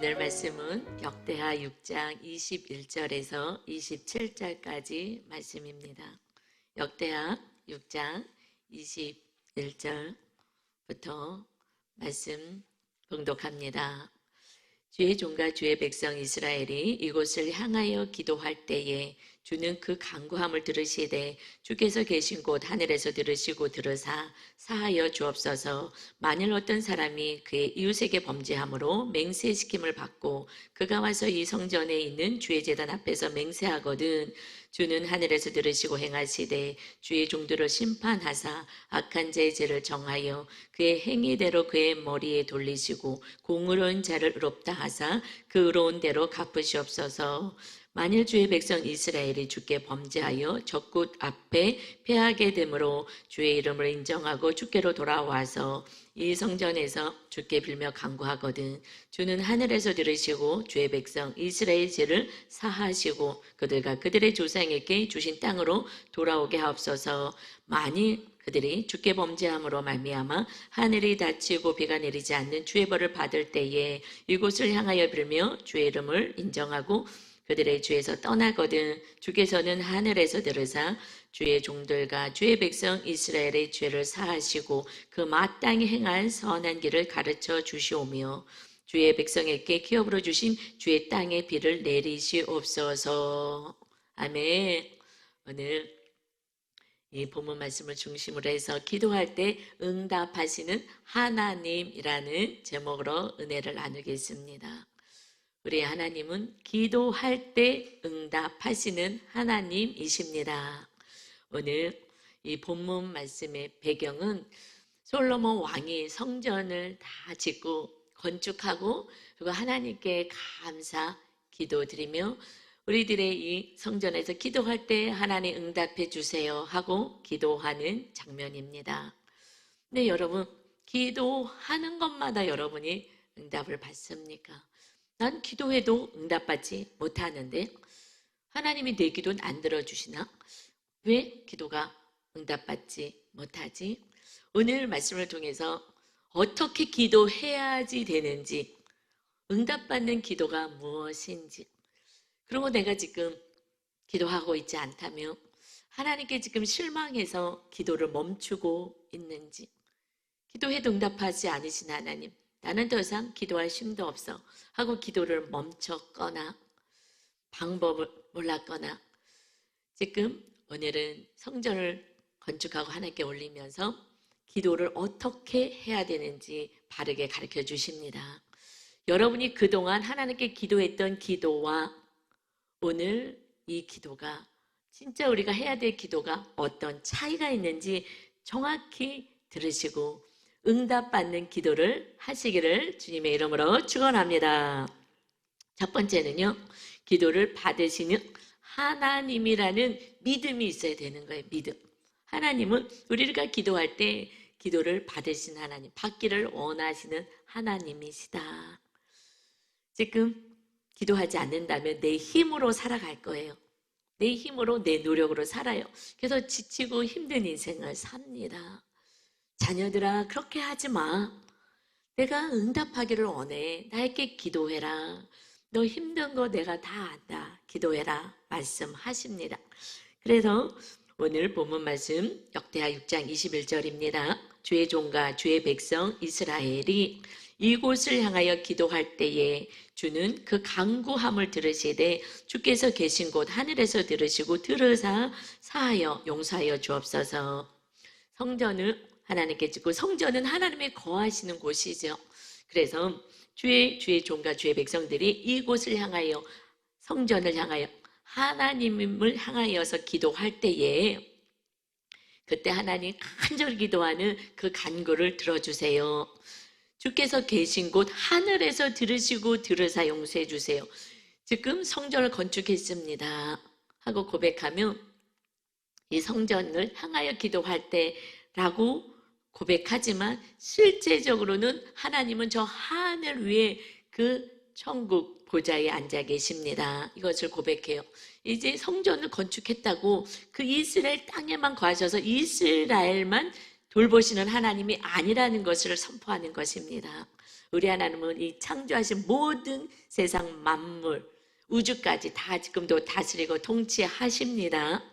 오늘 말씀은 역대하 6장 21절에서 27절까지 말씀입니다. 역대하 6장 21절부터 말씀 봉독합니다. 주의 종과 주의 백성 이스라엘이 이곳을 향하여 기도할 때에 주는 그 간구함을 들으시되 주께서 계신 곳 하늘에서 들으시고 들으사 사하여 주옵소서. 만일 어떤 사람이 그의 이웃에게 범죄함으로 맹세시킴을 받고 그가 와서 이 성전에 있는 주의 제단 앞에서 맹세하거든 주는 하늘에서 들으시고 행하시되 주의 종들을 심판하사 악한 자의 죄를 정하여 그의 행위대로 그의 머리에 돌리시고 공의로운 자를 의롭다 하사 그 의로운 대로 갚으시옵소서. 만일 주의 백성 이스라엘이 주께 범죄하여 적국 앞에 패하게 되므로 주의 이름을 인정하고 주께로 돌아와서 이 성전에서 주께 빌며 간구하거든 주는 하늘에서 들으시고 주의 백성 이스라엘 죄를 사하시고 그들과 그들의 조상에게 주신 땅으로 돌아오게 하옵소서. 만일 그들이 주께 범죄함으로 말미암아 하늘이 닫히고 비가 내리지 않는 주의 벌을 받을 때에 이곳을 향하여 빌며 주의 이름을 인정하고 그들의 죄에서 떠나거든 주께서는 하늘에서 들으사 주의 종들과 주의 백성 이스라엘의 죄를 사하시고 그 마땅히 행할 선한 길을 가르쳐 주시오며 주의 백성에게 기업으로 주신 주의 땅에 비를 내리시옵소서. 아멘. 오늘 이 본문 말씀을 중심으로 해서 기도할 때 응답하시는 하나님이라는 제목으로 은혜를 나누겠습니다. 우리 하나님은 기도할 때 응답하시는 하나님이십니다. 오늘 이 본문 말씀의 배경은 솔로몬 왕이 성전을 다 짓고 건축하고 그리고 하나님께 감사 기도드리며 우리들의 이 성전에서 기도할 때 하나님 응답해 주세요 하고 기도하는 장면입니다. 근데 여러분 기도하는 것마다 여러분이 응답을 받습니까? 난 기도해도 응답받지 못하는데 하나님이 내 기도는 안 들어주시나? 왜 기도가 응답받지 못하지? 오늘 말씀을 통해서 어떻게 기도해야지 되는지, 응답받는 기도가 무엇인지, 그리고 내가 지금 기도하고 있지 않다면 하나님께 지금 실망해서 기도를 멈추고 있는지, 기도해도 응답하지 않으신 하나님, 나는 더 이상 기도할 힘도 없어 하고 기도를 멈췄거나 방법을 몰랐거나 지금 오늘은 성전을 건축하고 하나님께 올리면서 기도를 어떻게 해야 되는지 바르게 가르쳐 주십니다. 여러분이 그동안 하나님께 기도했던 기도와 오늘 이 기도가 진짜 우리가 해야 될 기도가 어떤 차이가 있는지 정확히 들으시고 응답받는 기도를 하시기를 주님의 이름으로 축원합니다. 첫 번째는요, 기도를 받으시는 하나님이라는 믿음이 있어야 되는 거예요. 믿음. 하나님은 우리가 기도할 때 기도를 받으신 하나님, 받기를 원하시는 하나님이시다. 지금 기도하지 않는다면 내 힘으로 살아갈 거예요. 내 힘으로, 내 노력으로 살아요. 그래서 지치고 힘든 인생을 삽니다. 자녀들아, 그렇게 하지 마. 내가 응답하기를 원해. 나에게 기도해라. 너 힘든 거 내가 다 안다. 기도해라. 말씀하십니다. 그래서 오늘 본문 말씀 역대하 6장 21절입니다. 주의 종과 주의 백성 이스라엘이 이곳을 향하여 기도할 때에 주는 그 간구함을 들으시되 주께서 계신 곳 하늘에서 들으시고 들으사 사하여 용서하여 주옵소서. 성전을 하나님께 짓고 성전은 하나님의 거하시는 곳이죠. 그래서 주의 종과 주의 백성들이 이곳을 향하여 성전을 향하여 하나님을 향하여서 기도할 때에 그때 하나님 간절히 기도하는 그 간구를 들어주세요. 주께서 계신 곳 하늘에서 들으시고 들으사 용서해 주세요. 지금 성전을 건축했습니다 하고 고백하면 이 성전을 향하여 기도할 때라고 고백하지만 실제적으로는 하나님은 저 하늘 위에 그 천국 보좌에 앉아 계십니다. 이것을 고백해요. 이제 성전을 건축했다고 그 이스라엘 땅에만 거하셔서 이스라엘만 돌보시는 하나님이 아니라는 것을 선포하는 것입니다. 우리 하나님은 이 창조하신 모든 세상 만물, 우주까지 다 지금도 다스리고 통치하십니다.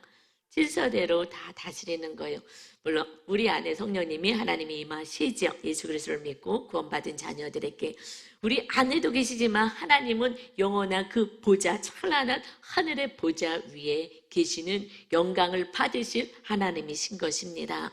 질서대로 다 다스리는 거예요. 물론 우리 안에 성령님이 하나님이 임하시죠. 예수 그리스도를 믿고 구원받은 자녀들에게 우리 안에도 계시지만 하나님은 영원한 그 보좌, 찬란한 하늘의 보좌 위에 계시는 영광을 받으실 하나님이신 것입니다.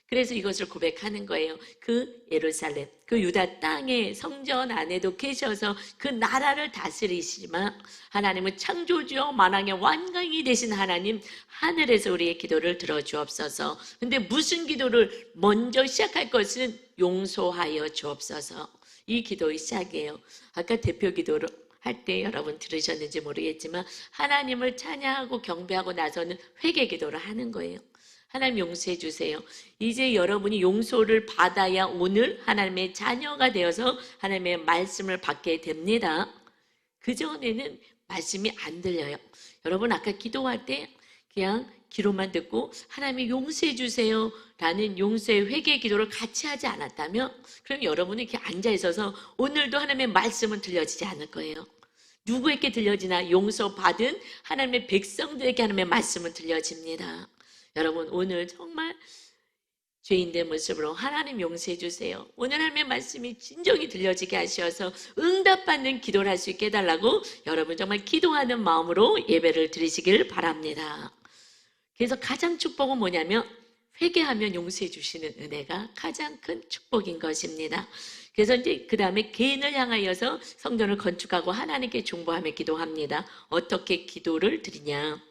그래서 이것을 고백하는 거예요. 그 예루살렘, 그 유다 땅의 성전 안에도 계셔서 그 나라를 다스리시지만 하나님은 창조주요 만왕의 왕이 되신 하나님, 하늘에서 우리의 기도를 들어주옵소서. 근데 무슨 기도를 먼저 시작할 것은 용서하여 주옵소서. 이 기도의 시작이에요. 아까 대표 기도를 할 때 여러분 들으셨는지 모르겠지만 하나님을 찬양하고 경배하고 나서는 회개 기도를 하는 거예요. 하나님 용서해 주세요. 이제 여러분이 용서를 받아야 오늘 하나님의 자녀가 되어서 하나님의 말씀을 받게 됩니다. 그전에는 말씀이 안 들려요. 여러분 아까 기도할 때 그냥 기도만 듣고 하나님이 용서해 주세요 라는 용서의 회개 기도를 같이 하지 않았다면 그럼 여러분이 이렇게 앉아 있어서 오늘도 하나님의 말씀은 들려지지 않을 거예요. 누구에게 들려지나 용서받은 하나님의 백성들에게 하나님의 말씀은 들려집니다. 여러분 오늘 정말 죄인된 모습으로 하나님 용서해 주세요. 오늘 하나님의 말씀이 진정히 들려지게 하셔서 응답받는 기도를 할 수 있게 해달라고 여러분 정말 기도하는 마음으로 예배를 드리시길 바랍니다. 그래서 가장 축복은 뭐냐면 회개하면 용서해 주시는 은혜가 가장 큰 축복인 것입니다. 그래서 이제 그 다음에 개인을 향하여서 성전을 건축하고 하나님께 중보하며 기도합니다. 어떻게 기도를 드리냐?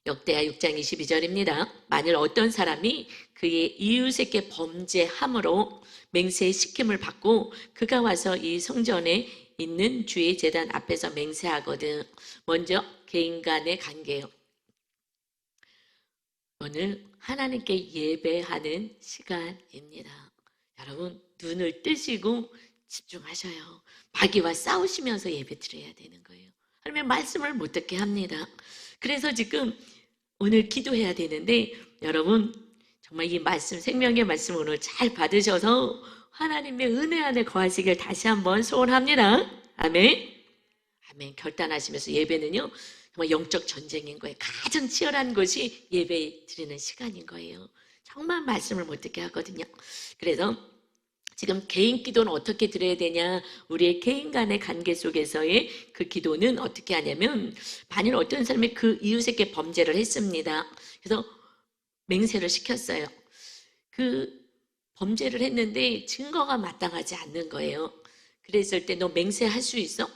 역대하 6장 22절입니다. 만일 어떤 사람이 그의 이웃에게 범죄함으로 맹세의 시킴을 받고 그가 와서 이 성전에 있는 주의 제단 앞에서 맹세하거든. 먼저 개인 간의 관계요. 오늘 하나님께 예배하는 시간입니다. 여러분 눈을 뜨시고 집중하셔요. 마귀와 싸우시면서 예배 드려야 되는 거예요. 하나님의 말씀을 못 듣게 합니다. 그래서 지금 오늘 기도해야 되는데 여러분 정말 이 말씀 생명의 말씀 오늘 잘 받으셔서 하나님의 은혜 안에 거하시길 다시 한번 소원합니다. 아멘. 아멘. 결단하시면서 예배는요 정말 영적 전쟁인 거예요. 가장 치열한 것이 예배 드리는 시간인 거예요. 정말 말씀을 못 듣게 하거든요. 그래서 지금 개인 기도는 어떻게 드려야 되냐? 우리의 개인 간의 관계 속에서의 그 기도는 어떻게 하냐면 만일 어떤 사람이 그 이웃에게 범죄를 했습니다. 그래서 맹세를 시켰어요. 그 범죄를 했는데 증거가 마땅하지 않는 거예요. 그랬을 때 너 맹세할 수 있어?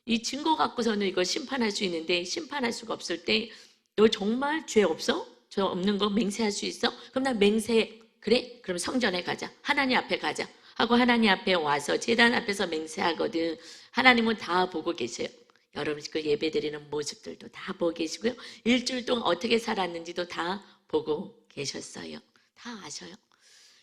이 증거 갖고서는 이걸 심판할 수 있는데 심판할 수가 없을 때 너 정말 죄 없어? 저 없는 거 맹세할 수 있어? 그럼 나 맹세 그래? 그럼 성전에 가자. 하나님 앞에 가자. 하고 하나님 앞에 와서 제단 앞에서 맹세하거든. 하나님은 다 보고 계세요. 여러분 그 예배 드리는 모습들도 다 보고 계시고요. 일주일 동안 어떻게 살았는지도 다 보고 계셨어요. 다 아셔요.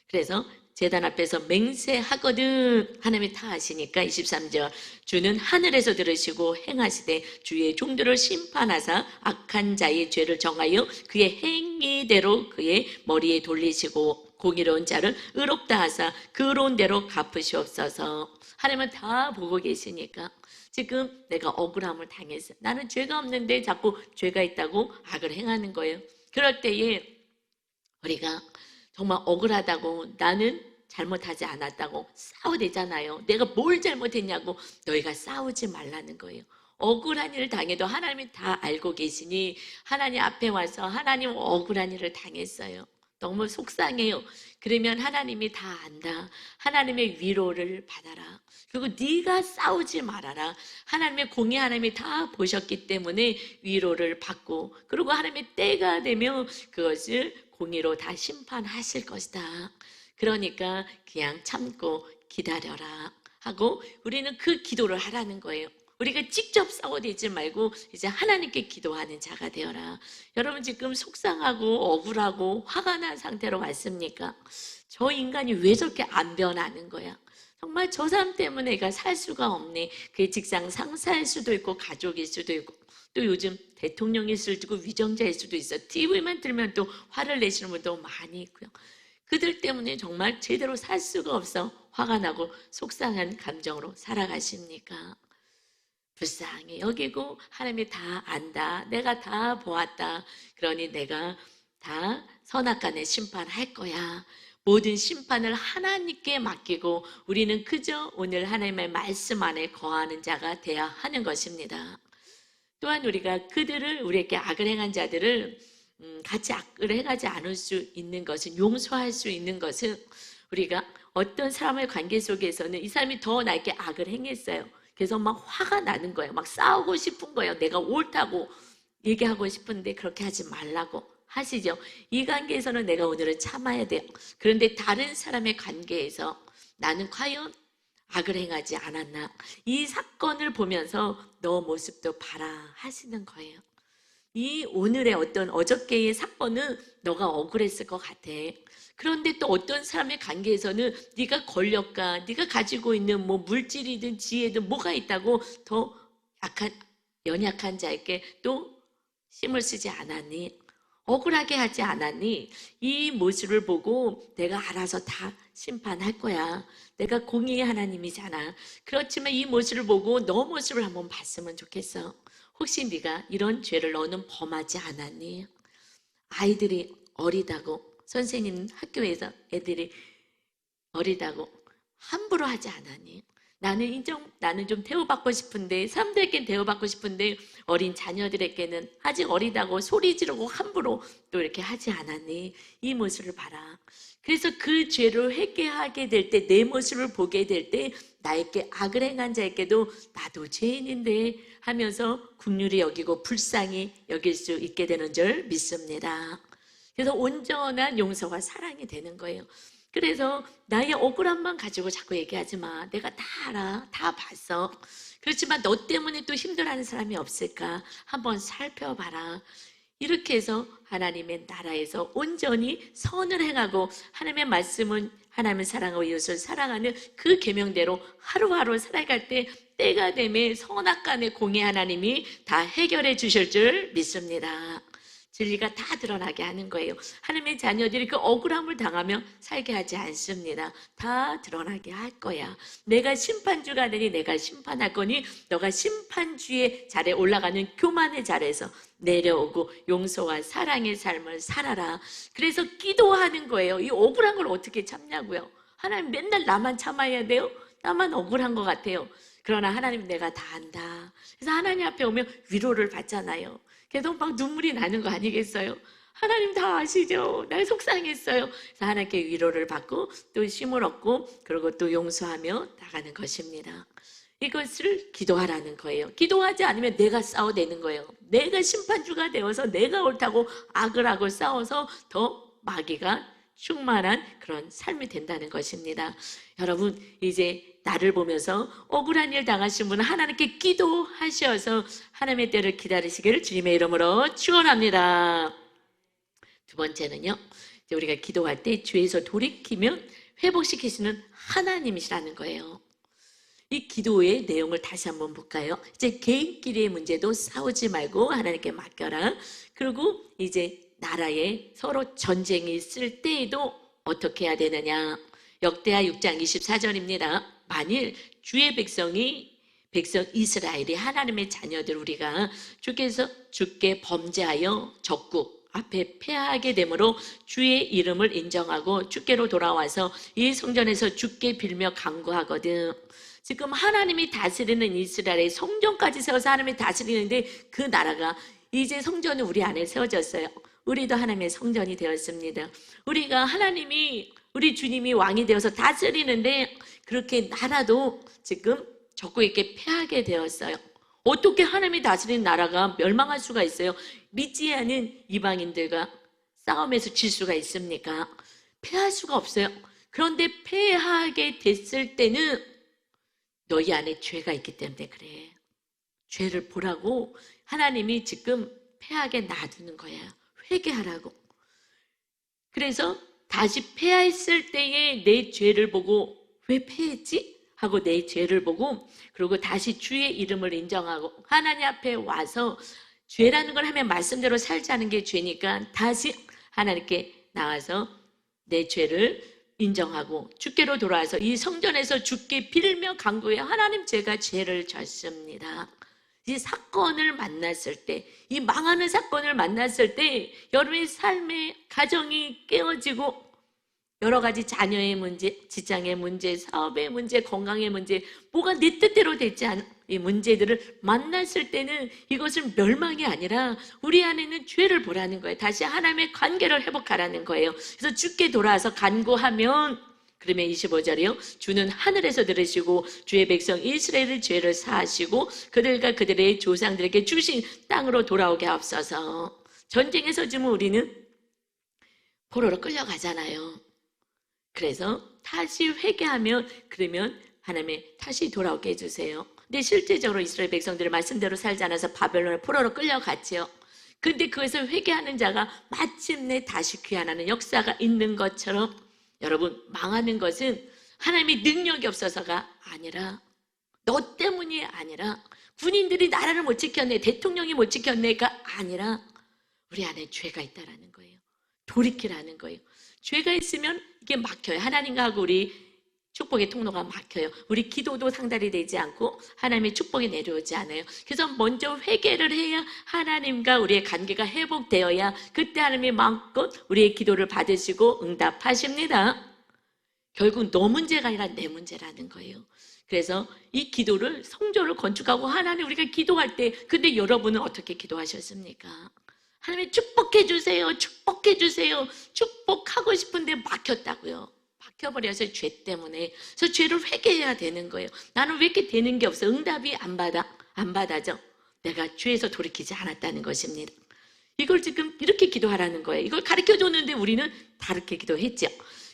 그래서 제단 앞에서 맹세하거든. 하나님이 다 아시니까 23절 주는 하늘에서 들으시고 행하시되 주의 종들을 심판하사 악한 자의 죄를 정하여 그의 행위대로 그의 머리에 돌리시고 공의로운 자를 의롭다 하사 그로운 대로 갚으시옵소서. 하나님은 다 보고 계시니까 지금 내가 억울함을 당했어. 나는 죄가 없는데 자꾸 죄가 있다고 악을 행하는 거예요. 그럴 때에 우리가 정말 억울하다고 나는 잘못하지 않았다고 싸워대잖아요. 내가 뭘 잘못했냐고 너희가 싸우지 말라는 거예요. 억울한 일을 당해도 하나님이 다 알고 계시니 하나님 앞에 와서 하나님 억울한 일을 당했어요. 너무 속상해요. 그러면 하나님이 다 안다. 하나님의 위로를 받아라. 그리고 네가 싸우지 말아라. 하나님의 공의 하나님이 다 보셨기 때문에 위로를 받고 그리고 하나님의 때가 되면 그것을 공의로 다 심판하실 것이다. 그러니까 그냥 참고 기다려라 하고 우리는 그 기도를 하라는 거예요. 우리가 직접 싸워대지 말고 이제 하나님께 기도하는 자가 되어라. 여러분 지금 속상하고 억울하고 화가 난 상태로 왔습니까? 저 인간이 왜 저렇게 안 변하는 거야? 정말 저 사람 때문에 내가 살 수가 없네. 그게 직장 상사일 수도 있고 가족일 수도 있고 또 요즘 대통령일 수도 있고 위정자일 수도 있어. TV만 들면 또 화를 내시는 분도 많이 있고요. 그들 때문에 정말 제대로 살 수가 없어 화가 나고 속상한 감정으로 살아가십니까? 불쌍히 여기고 하나님이 다 안다. 내가 다 보았다. 그러니 내가 다 선악간에 심판할 거야. 모든 심판을 하나님께 맡기고 우리는 그저 오늘 하나님의 말씀 안에 거하는 자가 되어야 하는 것입니다. 또한 우리가 그들을 우리에게 악을 행한 자들을 같이 악을 행하지 않을 수 있는 것은 용서할 수 있는 것은 우리가 어떤 사람의 관계 속에서는 이 사람이 더 나에게 악을 행했어요. 그래서 막 화가 나는 거예요. 막 싸우고 싶은 거예요. 내가 옳다고 얘기하고 싶은데 그렇게 하지 말라고 하시죠. 이 관계에서는 내가 오늘은 참아야 돼요. 그런데 다른 사람의 관계에서 나는 과연 악을 행하지 않았나? 이 사건을 보면서 너 모습도 봐라 하시는 거예요. 이 오늘의 어떤 어저께의 사건은 너가 억울했을 것 같아. 그런데 또 어떤 사람의 관계에서는 네가 권력과 네가 가지고 있는 뭐 물질이든 지혜든 뭐가 있다고 더 연약한 자에게 또 힘을 쓰지 않았니? 억울하게 하지 않았니? 이 모습을 보고 내가 알아서 다 심판할 거야. 내가 공의의 하나님이잖아. 그렇지만 이 모습을 보고 너 모습을 한번 봤으면 좋겠어. 혹시 네가 이런 죄를 너는 범하지 않았니? 아이들이 어리다고 선생님 학교에서 애들이 어리다고 함부로 하지 않았니? 나는 좀 대우받고 싶은데 사람들에겐 대우받고 싶은데 어린 자녀들에게는 아직 어리다고 소리 지르고 함부로 또 이렇게 하지 않았니? 이 모습을 봐라. 그래서 그 죄를 회개하게 될 때 내 모습을 보게 될 때 나에게 악을 행한 자에게도 나도 죄인인데 하면서 긍휼히 여기고 불쌍히 여길 수 있게 되는 줄 믿습니다. 그래서 온전한 용서와 사랑이 되는 거예요. 그래서 나의 억울함만 가지고 자꾸 얘기하지 마. 내가 다 알아. 다 봤어. 그렇지만 너 때문에 또 힘들어하는 사람이 없을까? 한번 살펴봐라. 이렇게 해서 하나님의 나라에서 온전히 선을 행하고 하나님의 말씀은 하나님을 사랑하고 이웃을 사랑하는 그 계명대로 하루하루 살아갈 때 때가 되면 선악간의 공의 하나님이 다 해결해 주실 줄 믿습니다. 진리가 다 드러나게 하는 거예요. 하나님의 자녀들이 그 억울함을 당하며 살게 하지 않습니다. 다 드러나게 할 거야. 내가 심판주가 되니 내가 심판할 거니 너가 심판주의 자리에 올라가는 교만의 자리에서 내려오고 용서와 사랑의 삶을 살아라. 그래서 기도하는 거예요. 이 억울한 걸 어떻게 참냐고요. 하나님 맨날 나만 참아야 돼요? 나만 억울한 것 같아요. 그러나 하나님 내가 다 안다. 그래서 하나님 앞에 오면 위로를 받잖아요. 계속 막 눈물이 나는 거 아니겠어요? 하나님 다 아시죠? 날 속상했어요. 그래서 하나님께 위로를 받고 또 힘을 얻고 그리고 또 용서하며 나가는 것입니다. 이것을 기도하라는 거예요. 기도하지 않으면 내가 싸워대는 거예요. 내가 심판주가 되어서 내가 옳다고 악을 하고 싸워서 더 마귀가 충만한 그런 삶이 된다는 것입니다. 여러분 이제 나를 보면서 억울한 일 당하신 분은 하나님께 기도하셔서 하나님의 때를 기다리시기를 주님의 이름으로 축원합니다. 두 번째는요, 우리가 기도할 때 죄에서 돌이키면 회복시키시는 하나님이시라는 거예요. 이 기도의 내용을 다시 한번 볼까요? 이제 개인끼리의 문제도 싸우지 말고 하나님께 맡겨라. 그리고 이제 나라에 서로 전쟁이 있을 때에도 어떻게 해야 되느냐? 역대하 6장 24절입니다. 만일 주의 백성 이스라엘이 하나님의 자녀들 우리가 주께 범죄하여 적국 앞에 패하게 되므로 주의 이름을 인정하고 주께로 돌아와서 이 성전에서 주께 빌며 간구하거든. 지금 하나님이 다스리는 이스라엘의 성전까지 세워서 하나님이 다스리는데 그 나라가 이제 성전은 우리 안에 세워졌어요. 우리도 하나님의 성전이 되었습니다. 우리가 우리 주님이 왕이 되어서 다스리는데 그렇게 나라도 지금 적국에게 패하게 되었어요. 어떻게 하나님이 다스리는 나라가 멸망할 수가 있어요? 믿지 않은 이방인들과 싸움에서 질 수가 있습니까? 패할 수가 없어요. 그런데 패하게 됐을 때는 너희 안에 죄가 있기 때문에 그래. 죄를 보라고 하나님이 지금 패하게 놔두는 거야. 회개하라고. 그래서 다시 패했을 때에 내 죄를 보고 왜 패했지? 하고 내 죄를 보고 그리고 다시 주의 이름을 인정하고 하나님 앞에 와서 죄라는 걸 하면 말씀대로 살지 않은 게 죄니까 다시 하나님께 나와서 내 죄를 인정하고 주께로 돌아와서 이 성전에서 주께 빌며 간구해 하나님 제가 죄를 졌습니다. 이 사건을 만났을 때, 이 망하는 사건을 만났을 때 여러분의 삶의 가정이 깨어지고 여러 가지 자녀의 문제, 직장의 문제, 사업의 문제, 건강의 문제, 뭐가 내 뜻대로 되지 않은 이 문제들을 만났을 때는 이것은 멸망이 아니라 우리 안에는 죄를 보라는 거예요. 다시 하나님의 관계를 회복하라는 거예요. 그래서 주께 돌아와서 간구하면, 그러면 25절이요. 주는 하늘에서 들으시고 주의 백성 이스라엘의 죄를 사하시고 그들과 그들의 조상들에게 주신 땅으로 돌아오게 하옵소서. 전쟁에서 지금 우리는 포로로 끌려가잖아요. 그래서 다시 회개하면, 그러면 하나님의 다시 돌아오게 해주세요. 근데 실제적으로 이스라엘 백성들의 말씀대로 살지 않아서 바벨론의 포로로 끌려갔지요. 근데 그것을 회개하는 자가 마침내 다시 귀환하는 역사가 있는 것처럼 여러분, 망하는 것은 하나님의 능력이 없어서가 아니라, 너 때문이 아니라, 군인들이 나라를 못 지켰네, 대통령이 못 지켰네가 아니라 우리 안에 죄가 있다라는 거예요. 돌이키라는 거예요. 죄가 있으면 이게 막혀요. 하나님과 하고 우리 축복의 통로가 막혀요. 우리 기도도 상달이 되지 않고 하나님의 축복이 내려오지 않아요. 그래서 먼저 회개를 해야 하나님과 우리의 관계가 회복되어야 그때 하나님이 마음껏 우리의 기도를 받으시고 응답하십니다. 결국 너 문제가 아니라 내 문제라는 거예요. 그래서 이 기도를, 성전을 건축하고 하나님 우리가 기도할 때, 근데 여러분은 어떻게 기도하셨습니까? 하나님 축복해 주세요. 축복해 주세요. 축복하고 싶은데 막혔다고요. 막혀버려서 죄 때문에. 그래서 죄를 회개해야 되는 거예요. 나는 왜 이렇게 되는 게 없어? 응답이 안 받아져. 내가 죄에서 돌이키지 않았다는 것입니다. 이걸 지금 이렇게 기도하라는 거예요. 이걸 가르쳐 줬는데 우리는 다르게 기도했죠.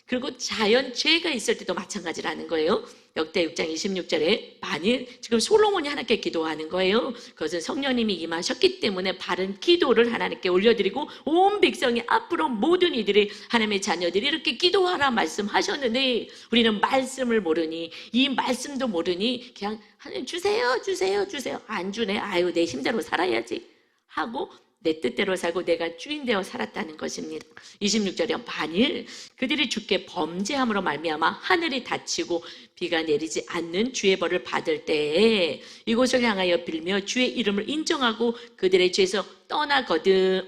그리고 자연 죄가 있을 때도 마찬가지라는 거예요. 역대 6장 26절에 만일 지금 솔로몬이 하나님께 기도하는 거예요. 그것은 성령님이 임하셨기 때문에 바른 기도를 하나님께 올려드리고 온 백성이 앞으로 모든 이들이 하나님의 자녀들이 이렇게 기도하라 말씀하셨는데 우리는 말씀을 모르니, 이 말씀도 모르니 그냥 하나님 주세요 주세요 주세요, 안 주네, 아유 내 힘대로 살아야지 하고 내 뜻대로 살고 내가 주인 되어 살았다는 것입니다. 26절에 만일 그들이 주께 범죄함으로 말미암아 하늘이 닫히고 비가 내리지 않는 주의 벌을 받을 때에 이곳을 향하여 빌며 주의 이름을 인정하고 그들의 죄에서 떠나거든,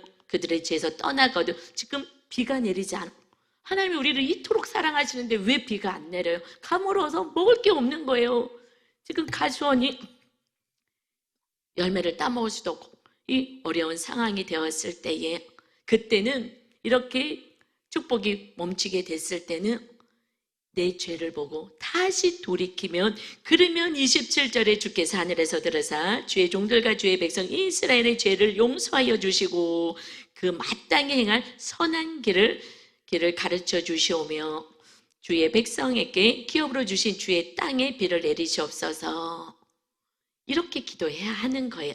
지금 비가 내리지 않아. 하나님이 우리를 이토록 사랑하시는데 왜 비가 안 내려요? 가물어서 먹을 게 없는 거예요. 지금 가수원이 열매를 따먹을 수도 없고 이 어려운 상황이 되었을 때에, 그때는 이렇게 축복이 멈추게 됐을 때는 내 죄를 보고 다시 돌이키면, 그러면 27절에 주께서 하늘에서 들으사 주의 종들과 주의 백성 이스라엘의 죄를 용서하여 주시고 그 마땅히 행할 선한 길을 가르쳐 주시오며 주의 백성에게 기업으로 주신 주의 땅에 비를 내리시옵소서. 이렇게 기도해야 하는 거예요.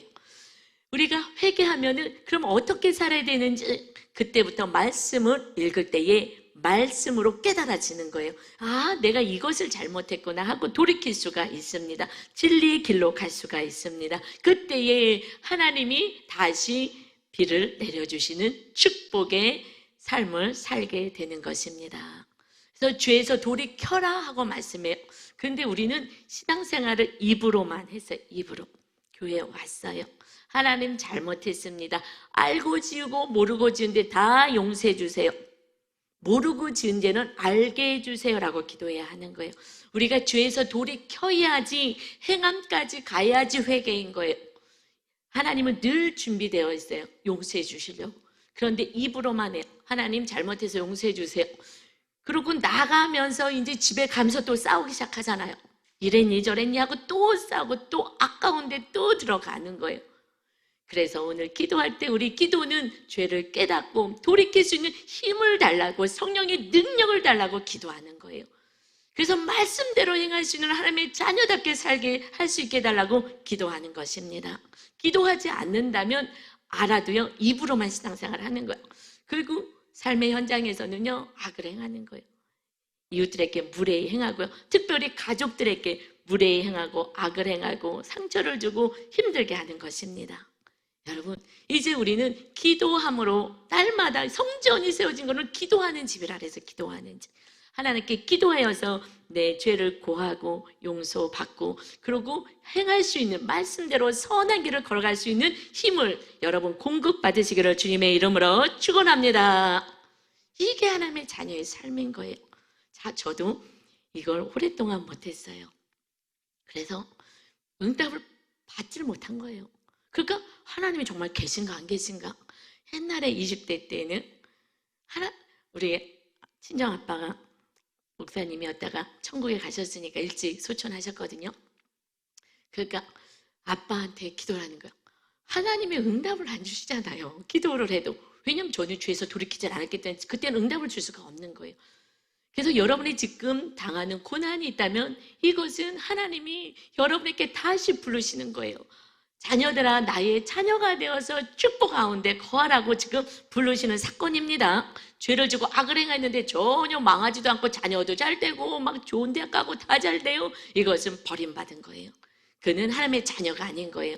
우리가 회개하면은 그럼 어떻게 살아야 되는지 그때부터 말씀을 읽을 때에 말씀으로 깨달아지는 거예요. 아, 내가 이것을 잘못했구나 하고 돌이킬 수가 있습니다. 진리의 길로 갈 수가 있습니다. 그때에 하나님이 다시 비를 내려주시는 축복의 삶을 살게 되는 것입니다. 그래서 죄에서 돌이켜라 하고 말씀해요. 그런데 우리는 신앙생활을 입으로만 했어요. 입으로. 교회에 왔어요. 하나님 잘못했습니다. 알고 지우고 모르고 지은데 다 용서해 주세요. 모르고 지은 죄는 알게 해주세요라고 기도해야 하는 거예요. 우리가 죄에서 돌이켜야지, 행함까지 가야지 회개인 거예요. 하나님은 늘 준비되어 있어요. 용서해 주시려고. 그런데 입으로만 해요. 하나님 잘못해서 용서해 주세요. 그러고 나가면서 이제 집에 가면서 또 싸우기 시작하잖아요. 이랬니 저랬니 하고 또 싸우고 또 아까운데 또 들어가는 거예요. 그래서 오늘 기도할 때 우리 기도는 죄를 깨닫고 돌이킬 수 있는 힘을 달라고, 성령의 능력을 달라고 기도하는 거예요. 그래서 말씀대로 행할 수 있는 하나님의 자녀답게 살게 할 수 있게 해달라고 기도하는 것입니다. 기도하지 않는다면 알아도요, 입으로만 신앙생활을 하는 거예요. 그리고 삶의 현장에서는요, 악을 행하는 거예요. 이웃들에게 무례히 행하고요, 특별히 가족들에게 무례히 행하고 악을 행하고 상처를 주고 힘들게 하는 것입니다. 여러분, 이제 우리는 기도함으로 날마다 성전이 세워진 것은 기도하는 집이라 그래서 기도하는 집. 하나님께 기도하여서 내 죄를 고하고 용서받고 그리고 행할 수 있는 말씀대로 선한 길을 걸어갈 수 있는 힘을 여러분 공급받으시기를 주님의 이름으로 축원합니다. 이게 하나님의 자녀의 삶인 거예요. 자, 저도 이걸 오랫동안 못했어요. 그래서 응답을 받지를 못한 거예요. 그러니까 하나님이 정말 계신가 안 계신가? 옛날에 20대 때는 우리 친정아빠가 목사님이었다가 천국에 가셨으니까 일찍 소천하셨거든요. 그러니까 아빠한테 기도를 하는 거예요. 하나님이 응답을 안 주시잖아요. 기도를 해도. 왜냐하면 저는 죄에서 돌이키지 않았기 때문에 그때는 응답을 줄 수가 없는 거예요. 그래서 여러분이 지금 당하는 고난이 있다면 이것은 하나님이 여러분에게 다시 부르시는 거예요. 자녀들아 나의 자녀가 되어서 축복 가운데 거하라고 지금 부르시는 사건입니다. 죄를 지고 악을 행했는데 전혀 망하지도 않고 자녀도 잘 되고 막 좋은 대학 가고 다 잘 돼요. 이것은 버림받은 거예요. 그는 하나님의 자녀가 아닌 거예요.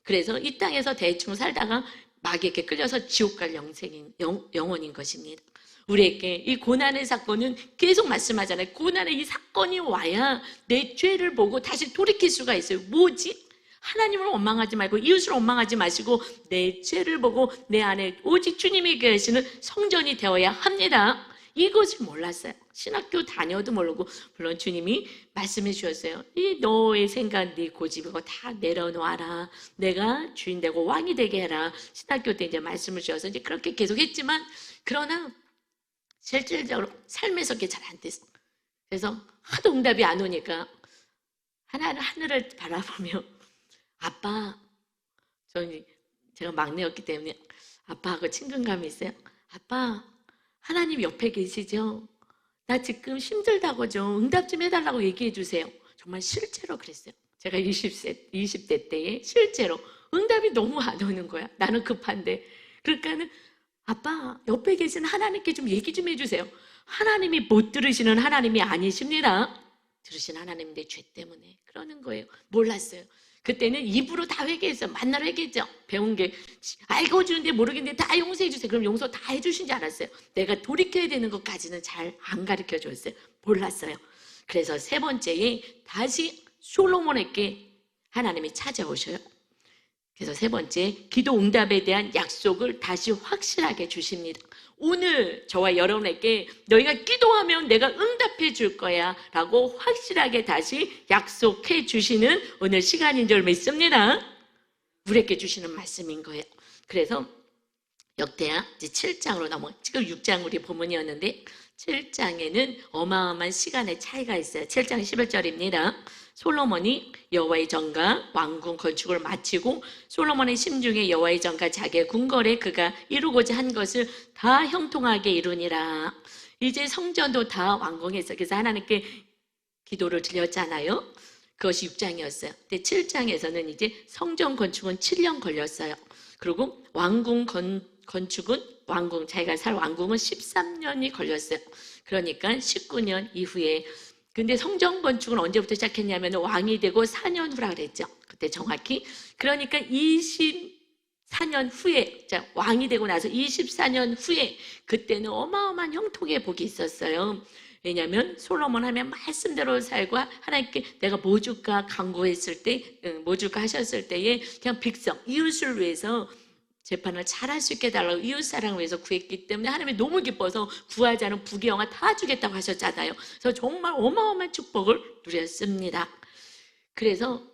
그래서 이 땅에서 대충 살다가 마귀에게 끌려서 지옥 갈 영혼인 것입니다. 우리에게 이 고난의 사건은 계속 말씀하잖아요. 고난의 이 사건이 와야 내 죄를 보고 다시 돌이킬 수가 있어요. 뭐지? 하나님을 원망하지 말고 이웃을 원망하지 마시고 내 죄를 보고 내 안에 오직 주님이 계시는 성전이 되어야 합니다. 이것을 몰랐어요. 신학교 다녀도 모르고 물론 주님이 말씀해 주셨어요. 이 너의 생각 네 고집이고 다 내려놓아라. 내가 주인 되고 왕이 되게 해라. 신학교 때 이제 말씀을 주셔서 이제 그렇게 계속 했지만 그러나 실질적으로 삶에서 그게 잘 안 됐어. 그래서 하도 응답이 안 오니까 하늘을 바라보며 아빠, 제가 막내였기 때문에 아빠하고 친근감이 있어요. 아빠, 하나님 옆에 계시죠? 나 지금 힘들다고 좀 응답 좀 해달라고 얘기해 주세요. 정말 실제로 그랬어요. 제가 20대 때에 실제로 응답이 너무 안 오는 거야. 나는 급한데. 그러니까는 아빠, 옆에 계신 하나님께 좀 얘기 좀 해주세요. 하나님이 못 들으시는 하나님이 아니십니다. 들으신 하나님 내 죄 때문에 그러는 거예요. 몰랐어요. 그때는 입으로 다 회개했어요. 만나러 회개했죠. 배운 게 알고 주는데 모르겠는데 다 용서해 주세요. 그럼 용서 다 해주신 줄 알았어요. 내가 돌이켜야 되는 것까지는 잘 안 가르쳐 줬어요. 몰랐어요. 그래서 세 번째에 다시 솔로몬에게 하나님이 찾아오셔요. 그래서 세 번째, 기도 응답에 대한 약속을 다시 확실하게 주십니다. 오늘 저와 여러분에게 너희가 기도하면 내가 응답해 줄 거야 라고 확실하게 다시 약속해 주시는 오늘 시간인 줄 믿습니다. 우리에게 주시는 말씀인 거예요. 그래서 역대하 이제 7장으로 지금 6장 우리 본문이었는데 7장에는 어마어마한 시간의 차이가 있어요. 7장 11절입니다. 솔로몬이 여호와의 전과 왕궁 건축을 마치고 솔로몬의 심중에 여호와의 전과 자기의 궁궐에 그가 이루고자 한 것을 다 형통하게 이루니라. 이제 성전도 다 완공했어요. 그래서 하나님께 기도를 드렸잖아요. 그것이 6장이었어요. 근데 7장에서는 이제 성전 건축은 7년 걸렸어요. 그리고 왕궁 건축은 자기가 살 왕궁은 13년이 걸렸어요. 그러니까 19년 이후에. 근데 성전 건축은 언제부터 시작했냐면 왕이 되고 4년 후라 그랬죠. 그때 정확히. 그러니까 24년 후에, 왕이 되고 나서 24년 후에 그때는 어마어마한 형통의 복이 있었어요. 왜냐하면 솔로몬 하면 말씀대로 살고 하나님께 내가 뭐 줄까 간구했을 때, 뭐 줄까 하셨을 때에 그냥 백성, 이웃을 위해서 재판을 잘할 수 있게 해달라고 이웃사랑을 위해서 구했기 때문에 하나님이 너무 기뻐서 구하지 않은 부귀영화 다 주겠다고 하셨잖아요. 그래서 정말 어마어마한 축복을 누렸습니다. 그래서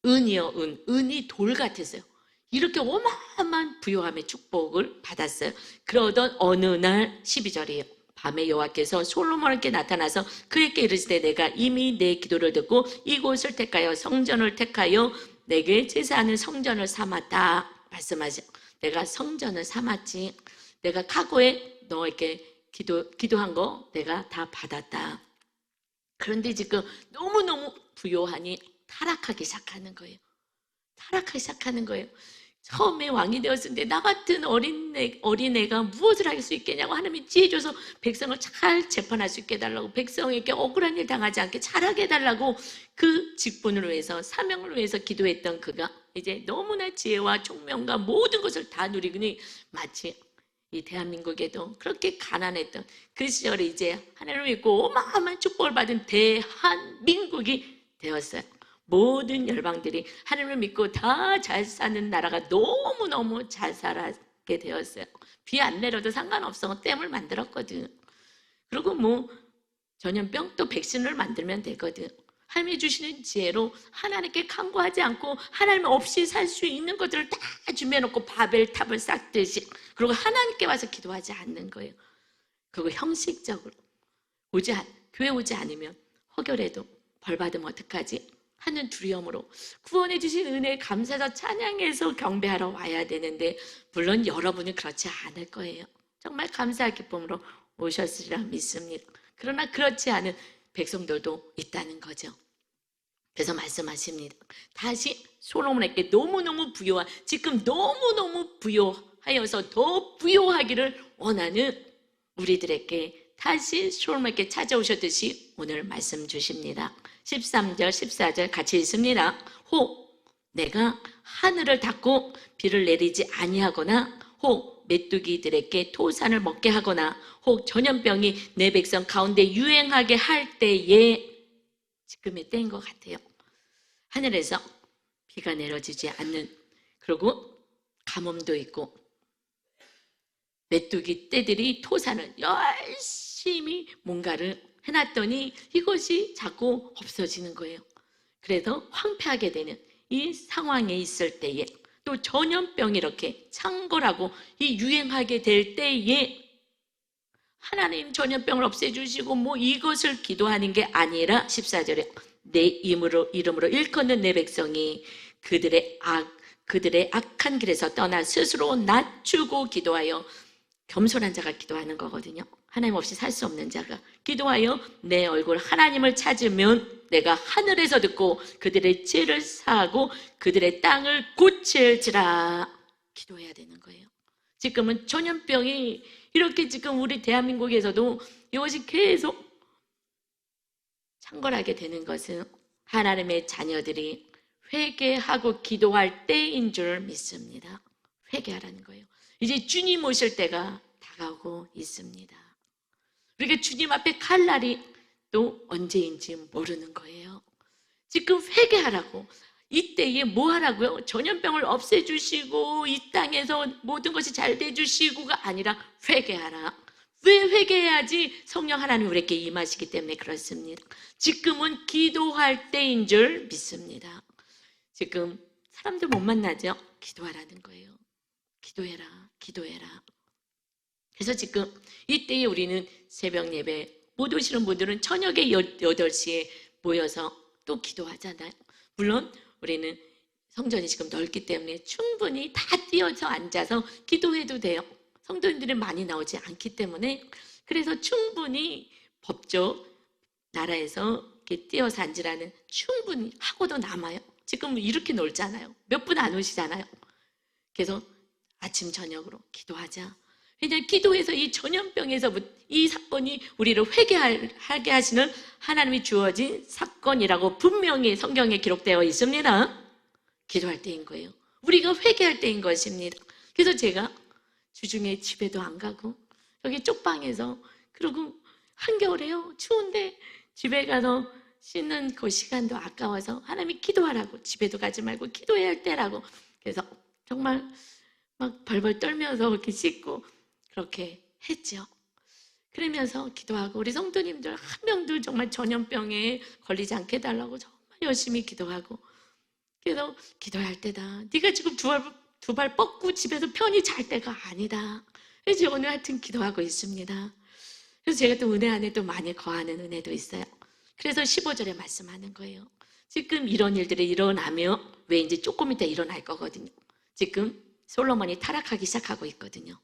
은이요, 은이 돌 같았어요. 이렇게 어마어마한 부요함의 축복을 받았어요. 그러던 어느 날 12절이에요. 밤에 여호와께서 솔로몬에게 나타나서 그에게 이르시되 내가 이미 내 기도를 듣고 이곳을 택하여 성전을 택하여 내게 제사하는 성전을 삼았다 말씀하죠. 내가 성전을 삼았지. 내가 각오에 너에게 기도한 거 내가 다 받았다. 그런데 지금 너무너무 부요하니 타락하기 시작하는 거예요. 타락하기 시작하는 거예요. 처음에 왕이 되었을 때 나 같은 어린애가 무엇을 할 수 있겠냐고 하나님이 지혜 줘서 백성을 잘 재판할 수 있게 해달라고, 백성에게 억울한 일 당하지 않게 잘하게 해달라고 그 직분을 위해서, 사명을 위해서 기도했던 그가 이제 너무나 지혜와 총명과 모든 것을 다 누리더니 마치 이 대한민국에도 그렇게 가난했던 그 시절에 이제 하나님을 믿고 어마어마한 축복을 받은 대한민국이 되었어요. 모든 열방들이 하나님을 믿고 다 잘 사는 나라가 너무너무 잘 살게 되었어요. 비 안 내려도 상관없어. 댐을 만들었거든. 그리고 뭐 전염병 또 백신을 만들면 되거든. 하나님이 주시는 지혜로 하나님께 간구하지 않고 하나님 없이 살 수 있는 것들을 다 준비해놓고 바벨탑을 쌓듯이, 그리고 하나님께 와서 기도하지 않는 거예요. 그리고 형식적으로 교회 오지 않으면 허결해도 벌 받으면 어떡하지 하는 두려움으로 구원해 주신 은혜에 감사해서 찬양해서 경배하러 와야 되는데, 물론 여러분은 그렇지 않을 거예요. 정말 감사의 기쁨으로 오셨으리라 믿습니다. 그러나 그렇지 않은 백성들도 있다는 거죠. 그래서 말씀하십니다. 다시 솔로몬에게 너무너무 부요한, 지금 너무너무 부요하여서 더 부요하기를 원하는 우리들에게 다시 솔로몬에게 찾아오셨듯이 오늘 말씀 주십니다. 13절 14절 같이 읽습니다. 혹 내가 하늘을 닫고 비를 내리지 아니하거나, 혹 메뚜기들에게 토산을 먹게 하거나, 혹 전염병이 내 백성 가운데 유행하게 할 때에, 지금의 때인 것 같아요. 하늘에서 비가 내려지지 않는, 그리고 가뭄도 있고 메뚜기 떼들이 토산을 열심히 뭔가를 해놨더니 이것이 자꾸 없어지는 거예요. 그래서 황폐하게 되는 이 상황에 있을 때에, 또 전염병이 이렇게 창궐하고 이 유행하게 될 때에 하나님 전염병을 없애주시고 뭐 이것을 기도하는 게 아니라 14절에 내 이름으로 일컫는 내 백성이 그들의 악한 길에서 떠나 스스로 낮추고 기도하여, 겸손한 자가 기도하는 거거든요. 하나님 없이 살 수 없는 자가 기도하여 내 얼굴 하나님을 찾으면 내가 하늘에서 듣고 그들의 죄를 사하고 그들의 땅을 고칠지라. 기도해야 되는 거예요. 지금은 전염병이 이렇게 지금 우리 대한민국에서도 이것이 계속 창궐하게 되는 것은 하나님의 자녀들이 회개하고 기도할 때인 줄 믿습니다. 회개하라는 거예요. 이제 주님 오실 때가 다가오고 있습니다. 우리가 주님 앞에 갈 날이 또 언제인지 모르는 거예요. 지금 회개하라고, 이때에 뭐 하라고요? 전염병을 없애주시고 이 땅에서 모든 것이 잘 돼주시고가 아니라 회개하라. 왜 회개해야지? 성령 하나님 우리에게 임하시기 때문에 그렇습니다. 지금은 기도할 때인 줄 믿습니다. 지금 사람들 못 만나죠? 기도하라는 거예요. 기도해라, 기도해라. 그래서 지금 이때에 우리는 새벽 예배 못 오시는 분들은 저녁에 8시에 모여서 또 기도하잖아요. 물론 우리는 성전이 지금 넓기 때문에 충분히 다 뛰어서 앉아서 기도해도 돼요. 성도님들이 많이 나오지 않기 때문에. 그래서 충분히 법적 나라에서 이렇게 뛰어서 앉으라는 충분히 하고도 남아요. 지금 이렇게 놀잖아요. 몇 분 안 오시잖아요. 그래서 아침 저녁으로 기도하자. 왜냐하면 기도해서 이 전염병에서 이 사건이 우리를 회개하게 하시는 하나님이 주어진 사건이라고 분명히 성경에 기록되어 있습니다. 기도할 때인 거예요. 우리가 회개할 때인 것입니다. 그래서 제가 주중에 집에도 안 가고 여기 쪽방에서, 그리고 한겨울에요. 추운데 집에 가서 씻는 그 시간도 아까워서 하나님이 기도하라고, 집에도 가지 말고 기도해야 할 때라고. 그래서 정말 막 벌벌 떨면서 이렇게 씻고 그렇게 했죠. 그러면서 기도하고 우리 성도님들 한 명도 정말 전염병에 걸리지 않게 해달라고 정말 열심히 기도하고, 그래서 기도할 때다. 네가 지금 두 발 뻗고 집에서 편히 잘 때가 아니다. 그래서 오늘 하여튼 기도하고 있습니다. 그래서 제가 또 은혜 안에 또 많이 거하는 은혜도 있어요. 그래서 15절에 말씀하는 거예요. 지금 이런 일들이 일어나며, 왜 이제 조금 이따 일어날 거거든요. 지금 솔로몬이 타락하기 시작하고 있거든요.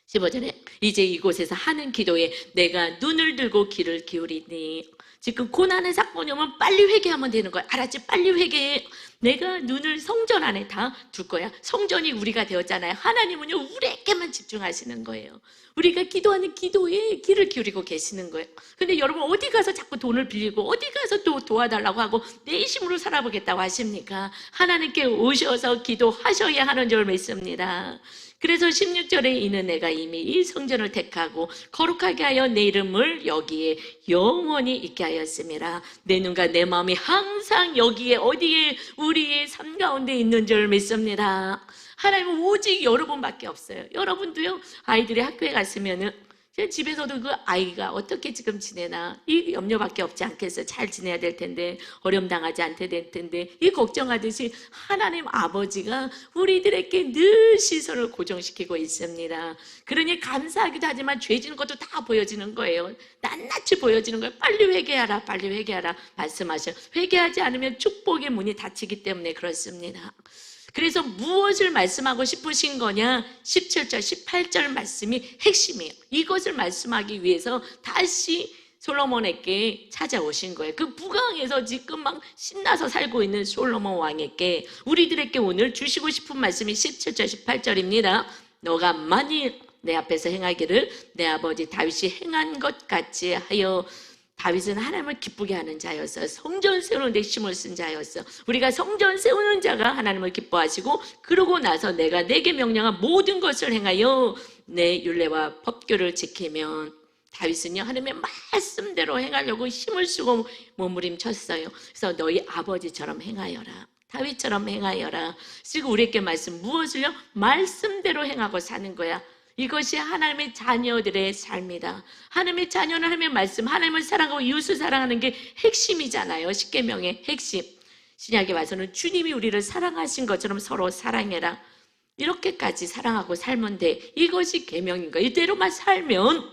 15절에 이제 이곳에서 하는 기도에 내가 눈을 들고 귀를 기울이니, 지금 고난의 사건이 오면 빨리 회개하면 되는 거야. 알았지? 빨리 회개해. 내가 눈을 성전 안에 다 둘 거야. 성전이 우리가 되었잖아요. 하나님은요, 우리에게만 집중하시는 거예요. 우리가 기도하는 기도에 귀를 기울이고 계시는 거예요. 근데 여러분, 어디 가서 자꾸 돈을 빌리고 어디 가서 또 도와달라고 하고 내 힘으로 살아보겠다고 하십니까? 하나님께 오셔서 기도하셔야 하는 줄 믿습니다. 그래서 16절에 있는 내가 이미 이 성전을 택하고 거룩하게 하여 내 이름을 여기에 영원히 있게 하였습니다. 내 눈과 내 마음이 항상 여기에 어디에 우리의 삶 가운데 있는 줄 믿습니다. 하나님은 오직 여러분밖에 없어요. 여러분도요, 아이들이 학교에 갔으면은 제 집에서도 그 아이가 어떻게 지금 지내나 이 염려밖에 없지 않겠어요. 잘 지내야 될 텐데, 어려움당하지 않게 될 텐데, 이 걱정하듯이 하나님 아버지가 우리들에게 늘 시선을 고정시키고 있습니다. 그러니 감사하기도 하지만 죄지는 것도 다 보여지는 거예요. 낱낱이 보여지는 거예요. 빨리 회개하라, 빨리 회개하라 말씀하셔요. 회개하지 않으면 축복의 문이 닫히기 때문에 그렇습니다. 그래서 무엇을 말씀하고 싶으신 거냐? 17절, 18절 말씀이 핵심이에요. 이것을 말씀하기 위해서 다시 솔로몬에게 찾아오신 거예요. 그 북왕에서 지금 막 신나서 살고 있는 솔로몬 왕에게 우리들에게 오늘 주시고 싶은 말씀이 17절, 18절입니다. 너가 만일 내 앞에서 행하기를 내 아버지 다윗이 행한 것 같이 하여. 다윗은 하나님을 기쁘게 하는 자였어. 성전 세우는 데 힘을 쓴 자였어. 우리가 성전 세우는 자가 하나님을 기뻐하시고, 그러고 나서 내가 내게 명령한 모든 것을 행하여 내 율례와 법규를 지키면, 다윗은요, 하나님의 말씀대로 행하려고 힘을 쓰고 몸부림쳤어요. 그래서 너희 아버지처럼 행하여라, 다윗처럼 행하여라. 그리고 우리에게 무엇을요? 말씀대로 행하고 사는 거야. 이것이 하나님의 자녀들의 삶이다. 하나님의 자녀는 하나님의 말씀, 하나님을 사랑하고 이웃을 사랑하는 게 핵심이잖아요. 십계명의 핵심. 신약에 와서는 주님이 우리를 사랑하신 것처럼 서로 사랑해라. 이렇게까지 사랑하고 살면 돼. 이것이 계명인 거야. 이대로만 살면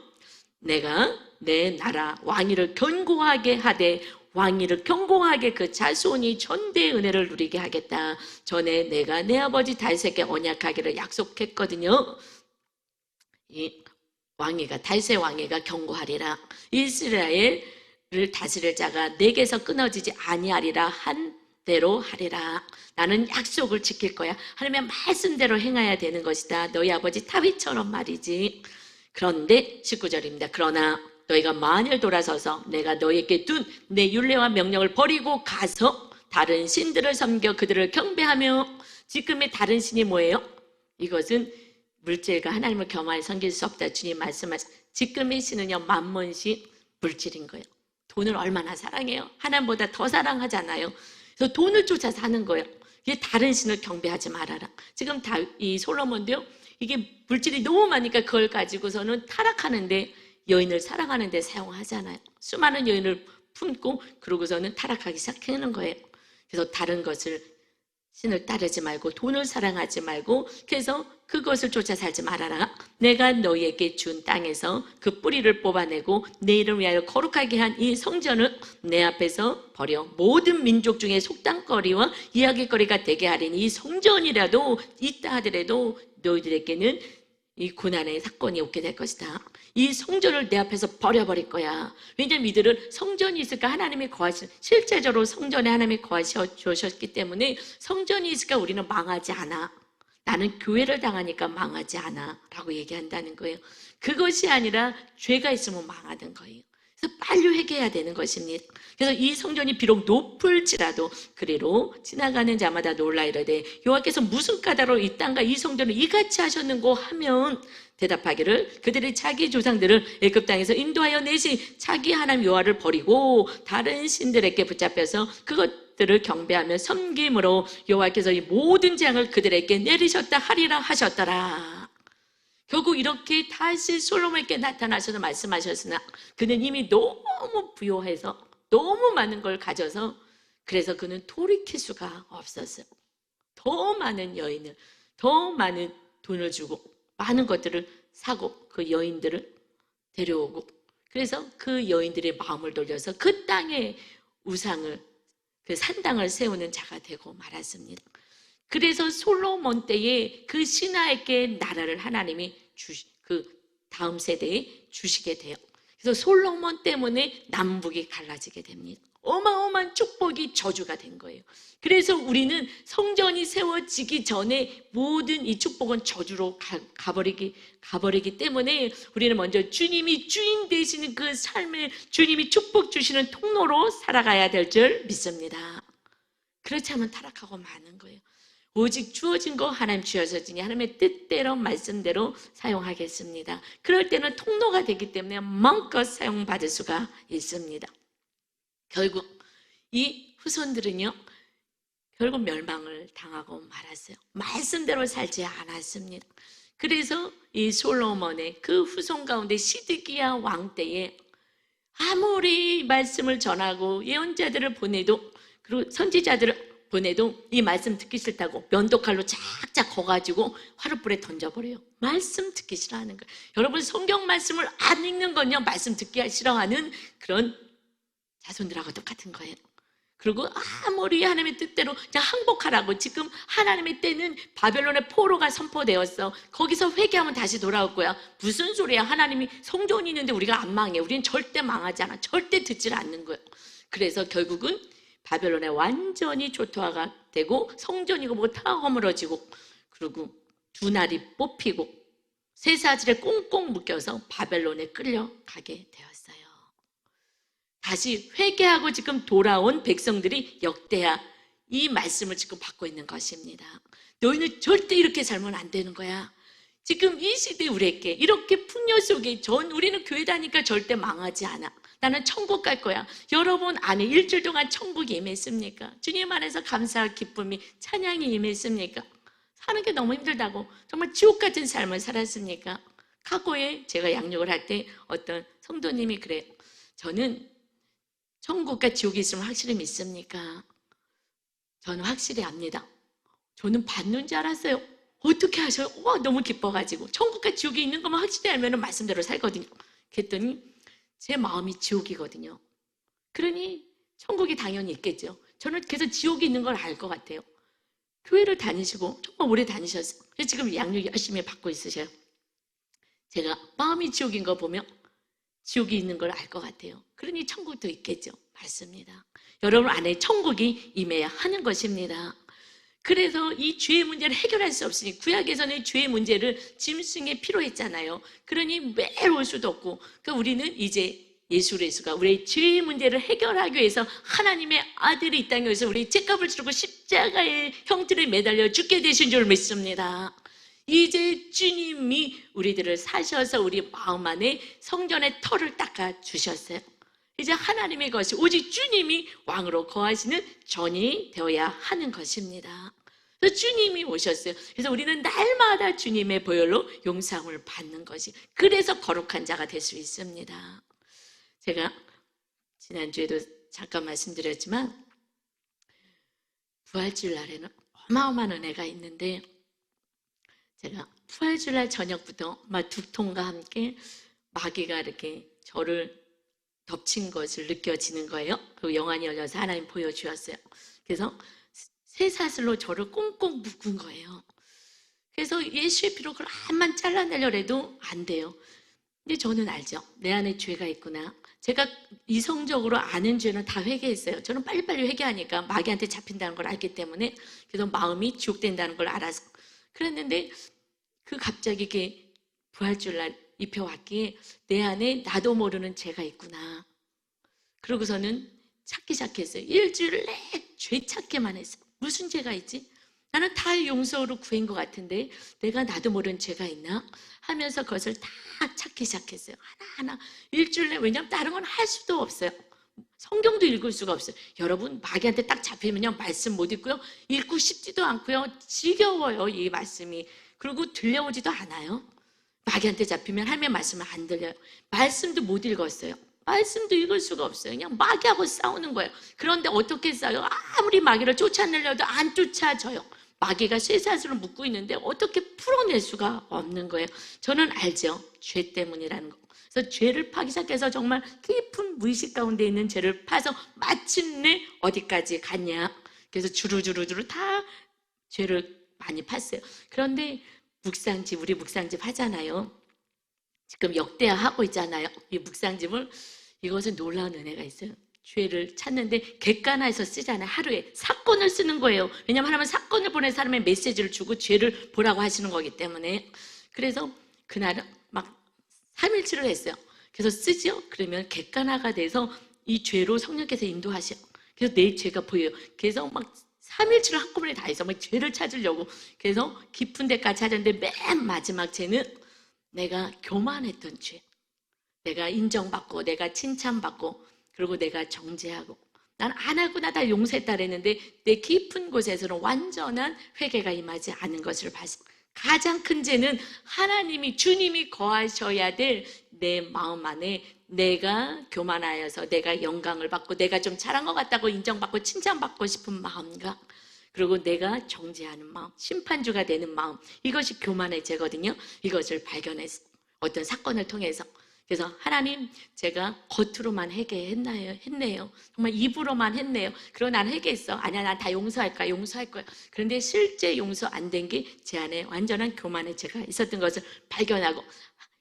내가 내 나라 왕위를 견고하게 하되, 왕위를 견고하게 그 자손이 전대의 은혜를 누리게 하겠다. 전에 내가 내 아버지 다윗에게 언약하기를 약속했거든요. 이 왕위가, 다윗의 왕위가 견고하리라. 이스라엘을 다스릴 자가 내게서 끊어지지 아니하리라 한 대로 하리라. 나는 약속을 지킬 거야. 하나님의 말씀대로 행해야 되는 것이다. 너희 아버지 다윗처럼 말이지. 그런데 19절입니다. 그러나 너희가 만일 돌아서서 내가 너희에게 둔 내 율례와 명령을 버리고 가서 다른 신들을 섬겨 그들을 경배하며. 지금의 다른 신이 뭐예요? 이것은 물질과 하나님을 겸하여 섬길 수 없다. 주님 말씀하신 지금의 신은요, 만몬신, 물질인 거예요. 돈을 얼마나 사랑해요? 하나님보다 더 사랑하잖아요. 그래서 돈을 쫓아 사는 거예요. 이게 다른 신을 경배하지 말아라. 지금 이 솔로몬도요, 이게 물질이 너무 많으니까 그걸 가지고서는 타락하는데, 여인을 사랑하는데 사용하잖아요. 수많은 여인을 품고 그러고서는 타락하기 시작하는 거예요. 그래서 다른 것을, 신을 따르지 말고 돈을 사랑하지 말고, 그래서 그것을 쫓아 살지 말아라. 내가 너희에게 준 땅에서 그 뿌리를 뽑아내고 내 이름을 위하여 거룩하게 한 이 성전을 내 앞에서 버려 모든 민족 중에 속담거리와 이야기거리가 되게 하리니, 이 성전이라도 있다 하더라도 너희들에게는 이 고난의 사건이 오게 될 것이다. 이 성전을 내 앞에서 버려버릴 거야. 왜냐하면 이들은 성전이 있을까 하나님이 실제적으로 성전에 하나님이 거하셨기 때문에 성전이 있을까 우리는 망하지 않아. 나는 교회를 당하니까 망하지 않아 라고 얘기한다는 거예요. 그것이 아니라 죄가 있으면 망하는 거예요. 그래서 빨리 회개해야 되는 것입니다. 그래서 이 성전이 비록 높을지라도 그리로 지나가는 자마다 놀라 이르되 여호와께서 무슨 까닭으로 이 땅과 이 성전을 이같이 하셨는고 하면, 대답하기를 그들이 자기 조상들을 애굽 땅에서 인도하여 내신 자기 하나님 여호와를 버리고 다른 신들에게 붙잡혀서 그것들을 경배하며 섬김으로 여호와께서 이 모든 재앙을 그들에게 내리셨다 하리라 하셨더라. 결국 이렇게 다시 솔로몬에게 나타나셔서 말씀하셨으나 그는 이미 너무 부요해서 너무 많은 걸 가져서, 그래서 그는 돌이킬 수가 없었어요. 더 많은 여인을, 더 많은 돈을 주고 많은 것들을 사고 그 여인들을 데려오고, 그래서 그 여인들의 마음을 돌려서 그 땅에 우상을, 그 산당을 세우는 자가 되고 말았습니다. 그래서 솔로몬 때에 그 신하에게 나라를 하나님이 그 다음 세대에 주시게 돼요. 그래서 솔로몬 때문에 남북이 갈라지게 됩니다. 어마어마한 축복이 저주가 된 거예요. 그래서 우리는 성전이 세워지기 전에 모든 이 축복은 저주로 가버리기 때문에 우리는 먼저 주님이 주인 되시는 그 삶을 주님이 축복 주시는 통로로 살아가야 될 줄 믿습니다. 그렇지 않으면 타락하고 마는 거예요. 오직 주어진 거 하나님 주셔서지니 하나님의 뜻대로 말씀대로 사용하겠습니다. 그럴 때는 통로가 되기 때문에 마음껏 사용받을 수가 있습니다. 결국 이 후손들은요, 결국 멸망을 당하고 말았어요. 말씀대로 살지 않았습니다. 그래서 이 솔로몬의 그 후손 가운데 시드기야 왕 때에 아무리 말씀을 전하고 예언자들을 보내도, 그리고 선지자들을 보내도 이 말씀 듣기 싫다고 면도칼로 쫙쫙 거가지고 화롯불에 던져버려요. 말씀 듣기 싫어하는 거예요. 여러분, 성경 말씀을 안 읽는 건요, 말씀 듣기 싫어하는 그런 자손들하고 똑같은 거예요. 그리고 아무리 하나님의 뜻대로 그냥 항복하라고, 지금 하나님의 때는 바벨론의 포로가 선포되었어, 거기서 회개하면 다시 돌아올 거야. 무슨 소리야. 하나님이 성전이 있는데 우리가 안 망해. 우리는 절대 망하지 않아. 절대 듣질 않는 거예요. 그래서 결국은 바벨론에 완전히 초토화가 되고 성전이고 뭐 다 허물어지고, 그리고 두 날이 뽑히고 쇠사슬에 꽁꽁 묶여서 바벨론에 끌려가게 되었어요. 다시 회개하고 지금 돌아온 백성들이 역대하 이 말씀을 지금 받고 있는 것입니다. 너희는 절대 이렇게 살면 안 되는 거야. 지금 이 시대에 우리에게 이렇게 풍요 속에 우리는 교회 다니까 절대 망하지 않아. 나는 천국 갈 거야. 여러분 안에 일주일 동안 천국이 임했습니까? 주님 안에서 감사와 기쁨이, 찬양이 임했습니까? 사는 게 너무 힘들다고 정말 지옥 같은 삶을 살았습니까? 과거에 제가 양육을 할 때 어떤 성도님이 그래요. 저는 천국과 지옥이 있으면 확실히 믿습니까? 저는 확실히 압니다. 저는 받는 줄 알았어요. 어떻게 하셔요? 너무 기뻐가지고 천국과 지옥이 있는 것만 확실히 알면 말씀대로 살거든요. 그랬더니 제 마음이 지옥이거든요. 그러니 천국이 당연히 있겠죠. 저는 그래서 지옥이 있는 걸 알 것 같아요. 교회를 다니시고 정말 오래 다니셨어요. 지금 양육 열심히 받고 있으셔요. 제가 마음이 지옥인 거 보면 지옥이 있는 걸 알 것 같아요. 그러니 천국도 있겠죠. 맞습니다. 여러분 안에 천국이 임해야 하는 것입니다. 그래서 이 죄의 문제를 해결할 수 없으니, 구약에서는 죄의 문제를 짐승에 필요했잖아요. 그러니 매일 올 수도 없고, 그러니까 우리는 이제 예수 그리스도가 우리의 죄의 문제를 해결하기 위해서 하나님의 아들이 이 땅에 오셔서 우리의 죄값을 치르고 십자가의 형틀에 매달려 죽게 되신 줄 믿습니다. 이제 주님이 우리들을 사셔서 우리 마음 안에 성전의 털을 닦아 주셨어요. 이제 하나님의 것이 오직 주님이 왕으로 거하시는 전이 되어야 하는 것입니다. 그래서 주님이 오셨어요. 그래서 우리는 날마다 주님의 보혈로 용상을 받는 것이, 그래서 거룩한 자가 될 수 있습니다. 제가 지난주에도 잠깐 말씀드렸지만 부활주일 날에는 어마어마한 은혜가 있는데, 제가 부활주일 날 저녁부터 막 두통과 함께 마귀가 이렇게 저를 덮친 것을 느껴지는 거예요. 그리고 영안이 열려서 하나님 보여주었어요. 그래서 쇠사슬로 저를 꽁꽁 묶은 거예요. 그래서 예수의 피로 그걸 한만 잘라내려 해도 안 돼요. 근데 저는 알죠. 내 안에 죄가 있구나. 제가 이성적으로 아는 죄는 다 회개했어요. 저는 빨리빨리 회개하니까 마귀한테 잡힌다는 걸 알기 때문에, 그래서 마음이 지옥된다는 걸 알아서 그랬는데, 갑자기 이게 부활주일날 입혀왔기에 내 안에 나도 모르는 죄가 있구나. 그러고서는 찾기 시작했어요. 일주일 내내 죄 찾기만 했어요. 무슨 죄가 있지? 나는 다 용서로 구한 것 같은데 내가 나도 모르는 죄가 있나? 하면서 그것을 다 찾기 시작했어요. 하나하나 일주일 내내. 왜냐하면 다른 건 할 수도 없어요. 성경도 읽을 수가 없어요. 여러분, 마귀한테 딱 잡히면요, 말씀 못 읽고요, 읽고 싶지도 않고요, 지겨워요, 이 말씀이. 그리고 들려오지도 않아요. 마귀한테 잡히면 하나님의 말씀을 안 들려요. 말씀도 못 읽었어요. 말씀도 읽을 수가 없어요. 그냥 마귀하고 싸우는 거예요. 그런데 어떻게 싸워요? 아무리 마귀를 쫓아내려도 안 쫓아져요. 마귀가 쇠사슬을 묶고 있는데 어떻게 풀어낼 수가 없는 거예요. 저는 알죠. 죄 때문이라는 거. 그래서 죄를 파기 시작해서 정말 깊은 무의식 가운데 있는 죄를 파서 마침내 어디까지 갔냐. 그래서 주루주루 다 죄를 많이 팠어요. 그런데 우리 묵상집 하잖아요. 지금 역대하 하고 있잖아요. 이 묵상집을, 이것은 놀라운 은혜가 있어요. 죄를 찾는데 객관화해서 쓰잖아요. 하루에 사건을 쓰는 거예요. 왜냐하면 하나님은 사건을 보낸 사람의 메시지를 주고 죄를 보라고 하시는 거기 때문에. 그래서 그날은 막 3일치를 했어요. 그래서 쓰죠. 그러면 객관화가 돼서 이 죄로 성령께서 인도하셔. 그래서 내 죄가 보여요. 그래서 막 3일치를 한꺼번에 다 해서 막 죄를 찾으려고. 그래서 깊은 데까지 찾았는데 맨 마지막 죄는 내가 교만했던 죄. 내가 인정받고 내가 칭찬받고 그리고 내가 정죄하고 난 안 하고 나 다 용서했다 그랬는데 내 깊은 곳에서는 완전한 회개가 임하지 않은 것을 봤어. 가장 큰 죄는 하나님이 주님이 거하셔야 될 내 마음 안에 내가 교만하여서 내가 영광을 받고 내가 좀 잘한 것 같다고 인정받고 칭찬받고 싶은 마음과 그리고 내가 정죄하는 마음, 심판주가 되는 마음, 이것이 교만의 죄거든요. 이것을 발견했어. 어떤 사건을 통해서. 그래서 하나님, 제가 겉으로만 했네요. 정말 입으로만 했네요. 그러고 난 회개했어. 아니야, 난 다 용서할 거야. 그런데 실제 용서 안 된 게 제 안에 완전한 교만의 죄가 있었던 것을 발견하고,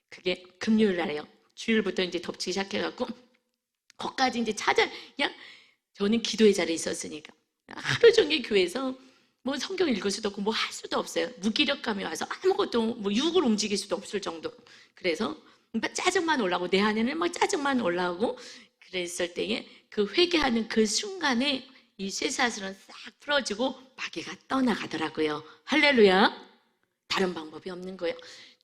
그게 금요일 날이에요. 주일부터 이제 덮치기 시작해갖고, 거기까지 이제 그냥 저는 기도의 자리에 있었으니까. 하루 종일 교회에서 뭐 성경 읽을 수도 없고 뭐 할 수도 없어요. 무기력감이 와서 아무것도 뭐 육을 움직일 수도 없을 정도. 그래서 짜증만 올라오고 내 안에는 막 짜증만 올라오고 그랬을 때에 그 회개하는 그 순간에 이 쇠사슬은 싹 풀어지고 마귀가 떠나가더라고요. 할렐루야. 다른 방법이 없는 거예요.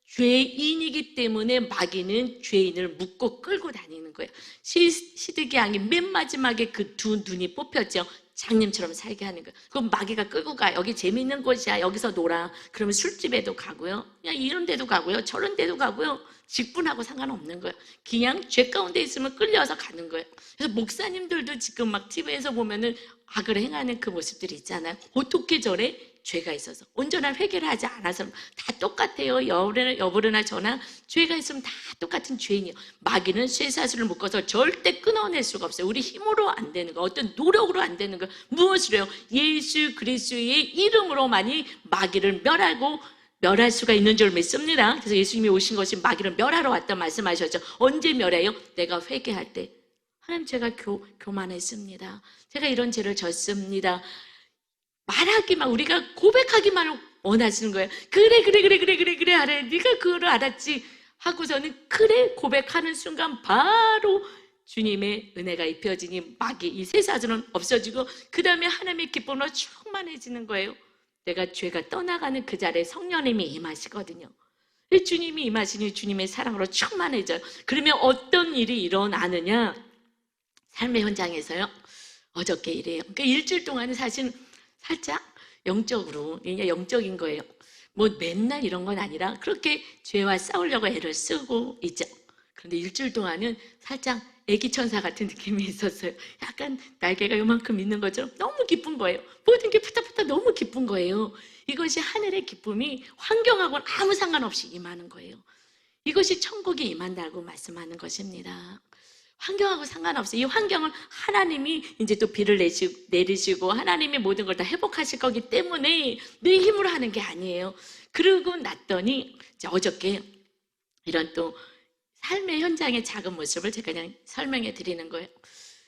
죄인이기 때문에 마귀는 죄인을 묶고 끌고 다니는 거예요. 시드기 왕이 맨 마지막에 그 두 눈이 뽑혔죠. 장님처럼 살게 하는 거예요. 그럼 마귀가 끌고 가. 여기 재미있는 곳이야. 여기서 놀아. 그러면 술집에도 가고요. 그냥 이런 데도 가고요. 저런 데도 가고요. 직분하고 상관없는 거예요. 그냥 죄 가운데 있으면 끌려서 가는 거예요. 그래서 목사님들도 지금 막 TV에서 보면은 악을 행하는 그 모습들이 있잖아요. 어떻게 저래? 죄가 있어서. 온전한 회개를 하지 않아서 다 똑같아요. 여부르나 저나 죄가 있으면 다 똑같은 죄인이에요. 마귀는 쇠사슬을 묶어서 절대 끊어낼 수가 없어요. 우리 힘으로 안 되는 거, 어떤 노력으로 안 되는 거. 무엇으로 해요? 예수 그리스도의 이름으로만이 마귀를 멸할 수가 있는 줄 믿습니다. 그래서 예수님이 오신 것이 마귀를 멸하러 왔다 말씀하셨죠. 언제 멸해요? 내가 회개할 때. 하나님, 제가 교만했습니다. 제가 이런 죄를 졌습니다. 말하기만, 우리가 고백하기만 원하시는 거예요. 그래 하래. 네가 그거를 알았지 하고서는 그래 고백하는 순간 바로 주님의 은혜가 입혀지니 마귀 이 쇠사슬은 없어지고 그 다음에 하나님의 기쁨으로 충만해지는 거예요. 내가 죄가 떠나가는 그 자리에 성령님이 임하시거든요. 주님이 임하시니 주님의 사랑으로 충만해져요. 그러면 어떤 일이 일어나느냐? 삶의 현장에서요. 어저께 이래요. 그러니까 일주일 동안은 사실 살짝 영적으로, 그냥 영적인 거예요. 뭐 맨날 이런 건 아니라 그렇게 죄와 싸우려고 애를 쓰고 있죠. 그런데 일주일 동안은 살짝 애기 천사 같은 느낌이 있었어요. 약간 날개가 요만큼 있는 것처럼 너무 기쁜 거예요. 모든 게 푸타푸타 너무 기쁜 거예요. 이것이 하늘의 기쁨이 환경하고는 아무 상관없이 임하는 거예요. 이것이 천국이 임한다고 말씀하는 것입니다. 환경하고 상관없어요. 이 환경은 하나님이 이제 또 비를 내리시고 하나님이 모든 걸 다 회복하실 거기 때문에 내 힘으로 하는 게 아니에요. 그러고 났더니 이제 어저께 이런 또 삶의 현장의 작은 모습을 제가 그냥 설명해 드리는 거예요.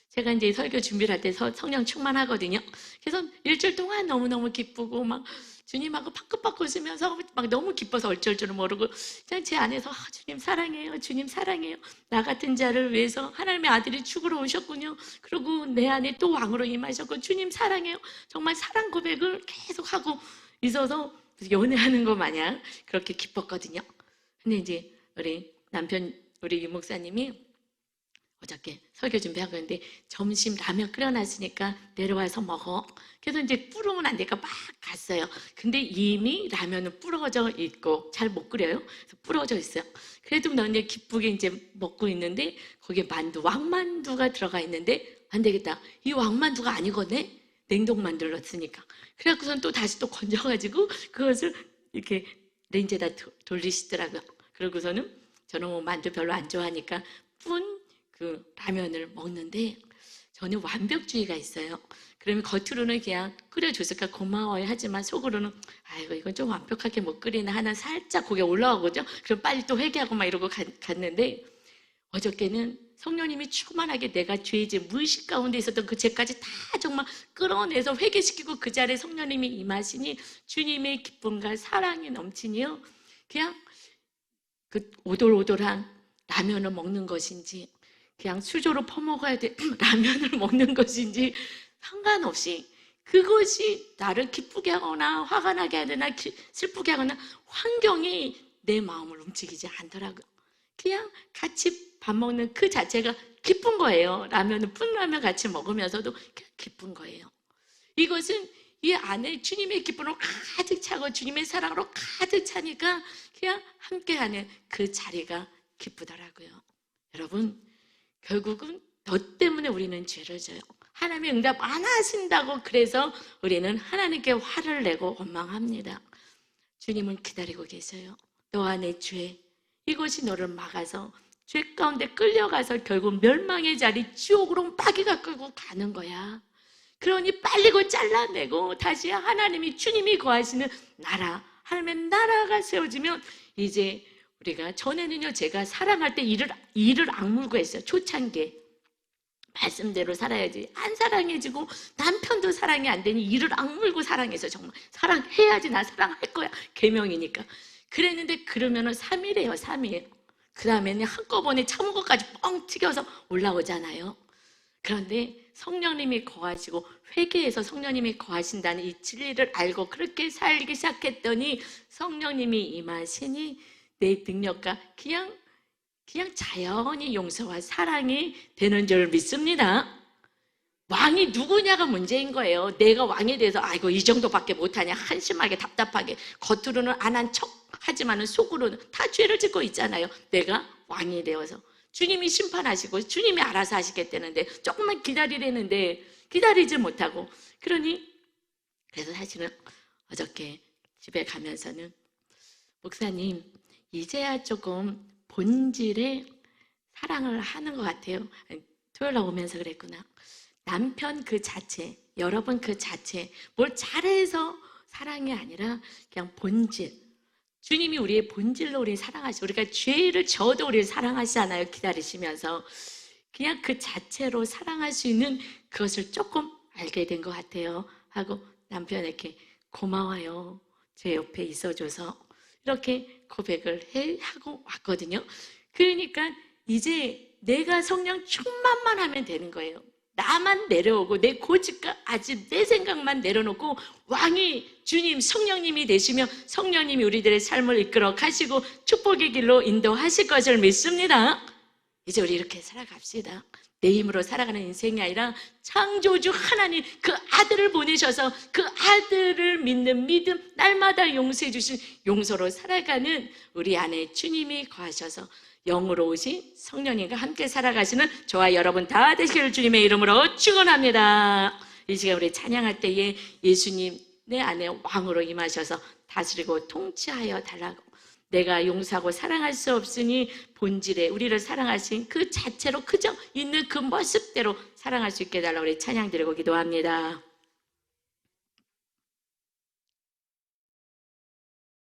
제가 이제 설교 준비를 할 때 성령 충만하거든요. 그래서 일주일 동안 너무너무 기쁘고 막 주님하고 파긋파긋 웃으면서 막 너무 기뻐서 어쩔 줄을 모르고 그냥 제 안에서 주님 사랑해요. 주님 사랑해요. 나 같은 자를 위해서 하나님의 아들이 죽으러 오셨군요. 그리고 내 안에 또 왕으로 임하셨고 주님 사랑해요. 정말 사랑 고백을 계속 하고 있어서 연애하는 것 마냥 그렇게 기뻤거든요. 근데 이제 우리 유 목사님이 어저께 설교 준비하고 있는데 점심 라면 끓여놨으니까 내려와서 먹어. 그래서 이제 불으면 안 되니까 막 갔어요. 근데 이미 라면은 불어져 있고 잘 못 끓여요. 그래서 불어져 있어요. 그래도 너네 기쁘게 이제 먹고 있는데 거기에 왕만두가 들어가 있는데 안 되겠다. 이 왕만두가 아니거든. 냉동만두를 넣었으니까. 그래갖고선 또 다시 또 건져가지고 그것을 이렇게 렌즈에다 돌리시더라고요. 그러고서는 저는 뭐 만두 별로 안 좋아하니까 그 라면을 먹는데 저는 완벽주의가 있어요. 그러면 겉으로는 그냥 끓여줬을까 고마워요 하지만 속으로는 아이고 이건 좀 완벽하게 못 끓이나 하나 살짝 고개 올라오거든요. 그럼 빨리 또 회개하고 막 이러고 갔는데 어저께는 성령님이 충만하게 내가 죄지 무의식 가운데 있었던 그 죄까지 다 정말 끌어내서 회개시키고 그 자리에 성령님이 임하시니 주님의 기쁨과 사랑이 넘치니요. 그냥 그 오돌오돌한 라면을 먹는 것인지 그냥 수저로 퍼먹어야 돼 라면을 먹는 것인지 상관없이 그것이 나를 기쁘게 하거나 화가 나게 하거나 슬프게 하거나 환경이 내 마음을 움직이지 않더라고요. 그냥 같이 밥 먹는 그 자체가 기쁜 거예요. 라면은 푼라면 같이 먹으면서도 그냥 기쁜 거예요. 이것은 이 안에 주님의 기쁨으로 가득 차고 주님의 사랑으로 가득 차니까 그냥 함께하는 그 자리가 기쁘더라고요. 여러분, 결국은 너 때문에 우리는 죄를 져요. 하나님의 응답 안 하신다고 그래서 우리는 하나님께 화를 내고 원망합니다. 주님은 기다리고 계셔요. 너 안에 죄, 이것이 너를 막아서 죄 가운데 끌려가서 결국 멸망의 자리 지옥으로 마귀가 끌고 가는 거야. 그러니 빨리 그 잘라내고 다시 하나님이 주님이 거하시는 나라, 하나님의 나라가 세워지면 이제 우리가 전에는요 제가 사랑할 때 이를 악물고 했어요. 초창기에 말씀대로 살아야지 안 사랑해지고 남편도 사랑이 안 되니 이를 악물고 사랑해서 정말 사랑해야지 나 사랑할 거야 계명이니까 그랬는데 그러면은 3일이에요 3일. 그 다음에는 한꺼번에 참은 것까지 뻥 튀겨서 올라오잖아요. 그런데 성령님이 거하시고 회개해서 성령님이 거하신다는 이 진리를 알고 그렇게 살기 시작했더니 성령님이 임하시니 내 능력과 그냥 자연히 용서와 사랑이 되는 줄 믿습니다. 왕이 누구냐가 문제인 거예요. 내가 왕에 대해서 아이고 이 정도밖에 못하냐 한심하게 답답하게 겉으로는 안 한 척 하지만은 속으로는 다 죄를 짓고 있잖아요. 내가 왕이 되어서 주님이 심판하시고 주님이 알아서 하시겠다는데 조금만 기다리려는데 기다리지 못하고 그러니 그래서 사실은 어저께 집에 가면서는 목사님 이제야 조금 본질의 사랑을 하는 것 같아요. 토요일 날 오면서 그랬구나. 남편 그 자체, 여러분 그 자체 뭘 잘해서 사랑이 아니라 그냥 본질. 주님이 우리의 본질로 우리를 사랑하시고 우리가 죄를 져도 우리를 사랑하시잖아요. 기다리시면서 그냥 그 자체로 사랑할 수 있는 그것을 조금 알게 된 것 같아요. 하고 남편에게 고마워요. 제 옆에 있어줘서 이렇게 고백을 하고 왔거든요. 그러니까 이제 내가 성령 충만만 하면 되는 거예요. 나만 내려오고 내 고집과 아직 내 생각만 내려놓고 왕이 주님 성령님이 되시며 성령님이 우리들의 삶을 이끌어 가시고 축복의 길로 인도하실 것을 믿습니다. 이제 우리 이렇게 살아갑시다. 내 힘으로 살아가는 인생이 아니라 창조주 하나님 그 아들을 보내셔서 그 아들을 믿는 믿음 날마다 용서해 주신 용서로 살아가는 우리 안에 주님이 거하셔서 영으로 오신 성령님과 함께 살아가시는 저와 여러분 다 되시기를 주님의 이름으로 축원합니다. 이 시간 우리 찬양할 때에 예수님 내 안에 왕으로 임하셔서 다스리고 통치하여 달라고 내가 용서하고 사랑할 수 없으니 본질에 우리를 사랑하신 그 자체로 그저 있는 그 모습대로 사랑할 수 있게 해달라고 우리 찬양 드리고 기도합니다.